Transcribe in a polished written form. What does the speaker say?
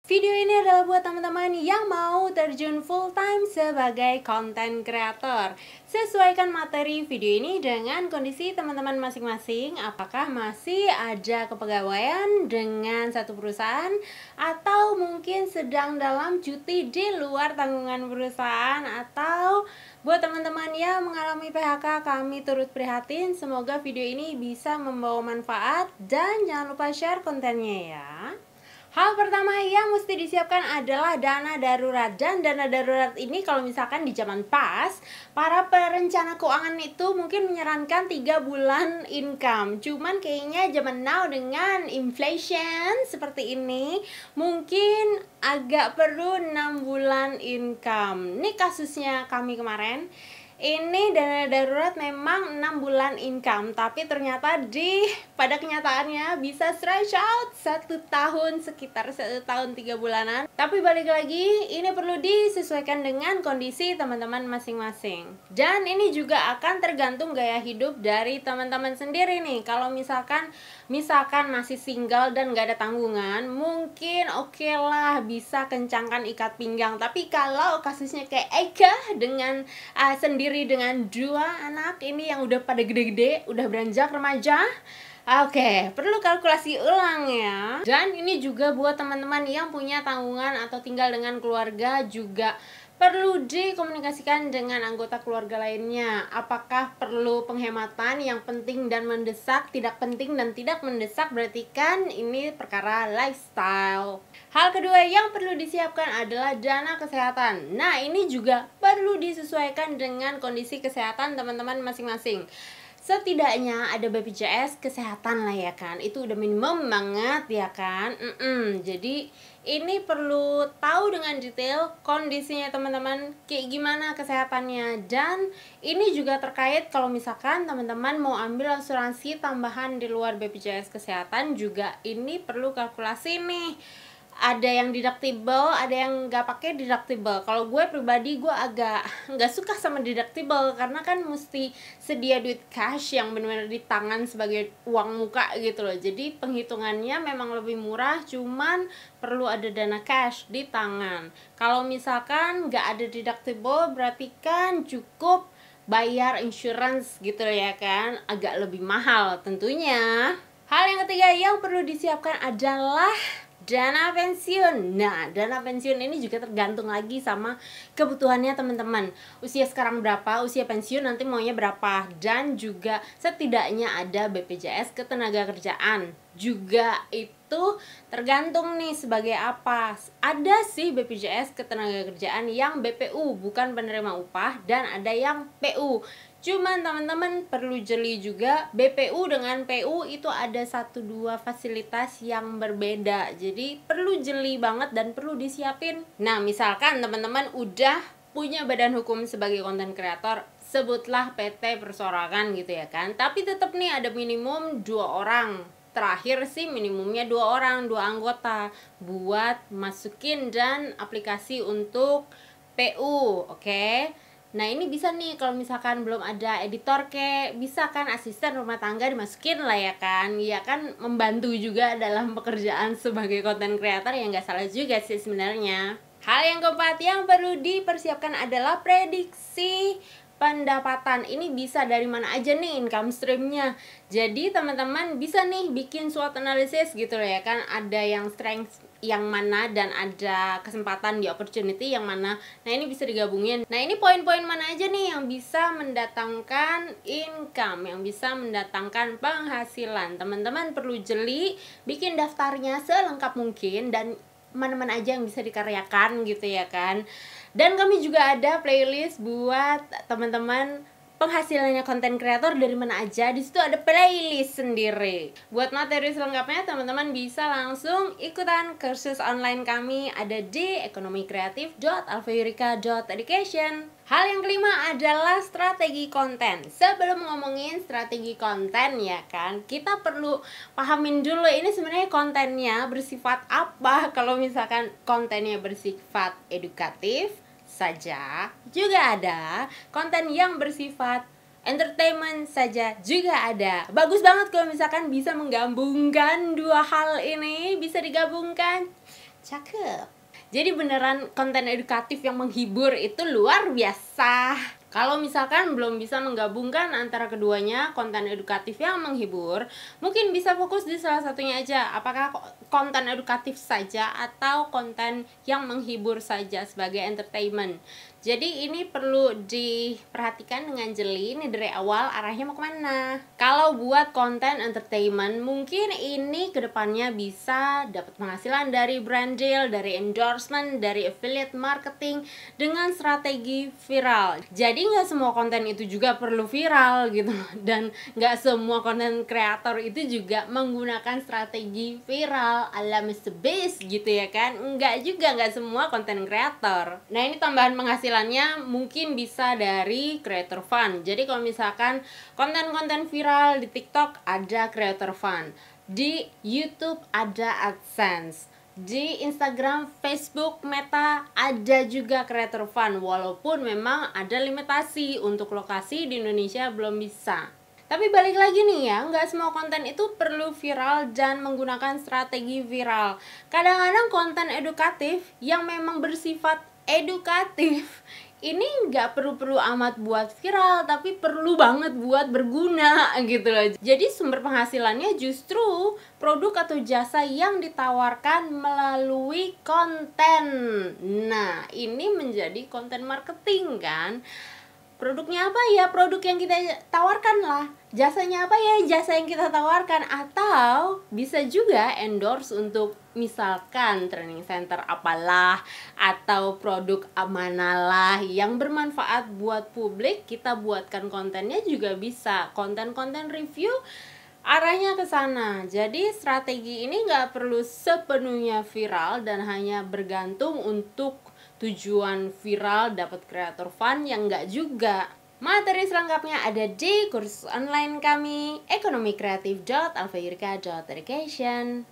Video ini adalah buat teman-teman yang mau terjun full time sebagai content creator. Sesuaikan materi video ini dengan kondisi teman-teman masing-masing. Apakah masih ada kepegawaian dengan satu perusahaan atau mungkin sedang dalam cuti di luar tanggungan perusahaan, atau buat teman-teman yang mengalami PHK, kami turut prihatin. Semoga video ini bisa membawa manfaat dan jangan lupa share kontennya ya. Hal pertama yang mesti disiapkan adalah dana darurat. Dan dana darurat ini kalau misalkan di zaman pas, para perencana keuangan itu mungkin menyarankan 3 bulan income. Cuman kayaknya zaman now dengan inflation seperti ini, mungkin agak perlu 6 bulan income. Ini kasusnya kami kemarin. Ini dana darurat memang 6 bulan income, tapi ternyata pada kenyataannya bisa stretch out 1 tahun, sekitar 1 tahun 3 bulanan. Tapi balik lagi, ini perlu disesuaikan dengan kondisi teman-teman masing-masing. Dan ini juga akan tergantung gaya hidup dari teman-teman sendiri nih. Kalau misalkan masih single dan gak ada tanggungan, mungkin oke lah bisa kencangkan ikat pinggang. Tapi kalau kasusnya kayak Eka dengan sendiri dengan 2 anak ini yang udah pada gede-gede, udah beranjak remaja, oke, perlu kalkulasi ulang ya. Dan ini juga buat teman-teman yang punya tanggungan atau tinggal dengan keluarga, juga perlu dikomunikasikan dengan anggota keluarga lainnya. Apakah perlu penghematan yang penting dan mendesak, tidak penting dan tidak mendesak, berarti kan ini perkara lifestyle. Hal kedua yang perlu disiapkan adalah dana kesehatan. Nah, ini juga perlu disesuaikan dengan kondisi kesehatan teman-teman masing-masing. Setidaknya ada BPJS kesehatan lah ya kan, itu udah minimum banget ya kan. Jadi ini perlu tahu dengan detail kondisinya teman-teman, kayak gimana kesehatannya. Dan ini juga terkait kalau misalkan teman-teman mau ambil asuransi tambahan di luar BPJS kesehatan, juga ini perlu kalkulasi nih. Ada yang deductible, ada yang nggak pakai deductible. Kalau gue pribadi, gue agak nggak suka sama deductible karena kan mesti sedia duit cash yang benar-benar di tangan sebagai uang muka gitu loh. Jadi penghitungannya memang lebih murah, cuman perlu ada dana cash di tangan. Kalau misalkan nggak ada deductible, berarti kan cukup bayar insurance gitu ya kan, agak lebih mahal tentunya. Hal yang ketiga yang perlu disiapkan adalah dana pensiun. Nah, dana pensiun ini juga tergantung lagi sama kebutuhannya teman-teman. Usia sekarang berapa, usia pensiun nanti maunya berapa. Dan juga setidaknya ada BPJS Ketenagakerjaan. Juga itu tergantung nih sebagai apa. Ada sih BPJS Ketenagakerjaan yang BPU, bukan penerima upah, dan ada yang PU. Cuman teman-teman perlu jeli juga, BPU dengan PU itu ada 1-2 fasilitas yang berbeda. Jadi perlu jeli banget dan perlu disiapin. Nah, misalkan teman-teman udah punya badan hukum sebagai konten kreator, sebutlah PT Persorangan gitu ya kan. Tapi tetap nih ada minimum 2 orang. Terakhir sih minimumnya 2 orang, 2 anggota buat masukin dan aplikasi untuk PU, oke? Nah, ini bisa nih kalau misalkan belum ada editor, bisa kan asisten rumah tangga dimasukin lah ya kan. Ya kan membantu juga dalam pekerjaan sebagai content creator, yang nggak salah juga sih sebenarnya. Hal yang keempat yang perlu dipersiapkan adalah prediksi pendapatan. Ini bisa dari mana aja nih income streamnya. Jadi teman-teman bisa nih bikin SWOT analysis gitu ya kan. Ada yang strength yang mana dan ada kesempatan di opportunity yang mana. Nah, ini bisa digabungin. Nah, ini poin-poin mana aja nih yang bisa mendatangkan income, yang bisa mendatangkan penghasilan. Teman-teman perlu jeli, bikin daftarnya selengkap mungkin, dan mana-mana aja yang bisa dikaryakan gitu ya kan. Dan kami juga ada playlist buat teman-teman penghasilannya konten kreator dari mana aja. Di situ ada playlist sendiri. Buat materi selengkapnya teman-teman bisa langsung ikutan kursus online kami, ada di ekonomikreatif.alfayurika.education. Hal yang kelima adalah strategi konten. Sebelum ngomongin strategi konten ya kan, kita perlu pahamin dulu ini sebenarnya kontennya bersifat apa. Kalau misalkan kontennya bersifat edukatif saja, juga ada konten yang bersifat entertainment saja, juga ada. Bagus banget kalau misalkan bisa menggabungkan 2 hal ini, bisa digabungkan. Cakep. Jadi beneran konten edukatif yang menghibur itu luar biasa. Kalau misalkan belum bisa menggabungkan antara keduanya, konten edukatif yang menghibur, mungkin bisa fokus di salah satunya aja. Apakah konten edukatif saja atau konten yang menghibur saja sebagai entertainment. Jadi ini perlu diperhatikan dengan jeli, ini dari awal arahnya mau kemana. Kalau buat konten entertainment, mungkin ini kedepannya bisa dapat penghasilan dari brand deal, dari endorsement, dari affiliate marketing dengan strategi viral. Jadi nggak semua konten itu juga perlu viral gitu, dan nggak semua konten kreator itu juga menggunakan strategi viral ala Mr. Beast gitu ya kan. Nggak juga, nggak semua konten kreator. Nah ini tambahan penghasilannya mungkin bisa dari creator fund. Jadi kalau misalkan konten-konten viral di TikTok ada creator fund, di YouTube ada AdSense, di Instagram, Facebook, Meta ada juga creator fund. Walaupun memang ada limitasi untuk lokasi di Indonesia belum bisa. Tapi balik lagi nih ya, nggak semua konten itu perlu viral dan menggunakan strategi viral. Kadang-kadang konten edukatif yang memang bersifat edukatif ini nggak perlu amat buat viral, tapi perlu banget buat berguna gitu loh. Jadi sumber penghasilannya justru produk atau jasa yang ditawarkan melalui konten. Nah ini menjadi konten marketing kan. Produknya apa ya? Produk yang kita tawarkan lah. Jasanya apa ya? Jasa yang kita tawarkan. Atau bisa juga endorse untuk misalkan training center apalah, atau produk manalah yang bermanfaat buat publik. Kita buatkan kontennya juga bisa. Konten-konten review arahnya ke sana. Jadi strategi ini nggak perlu sepenuhnya viral dan hanya bergantung untuk tujuan viral dapat creator fund yang enggak juga. Materi selengkapnya ada di kursus online kami ekonomikreatif.alfayurika.education.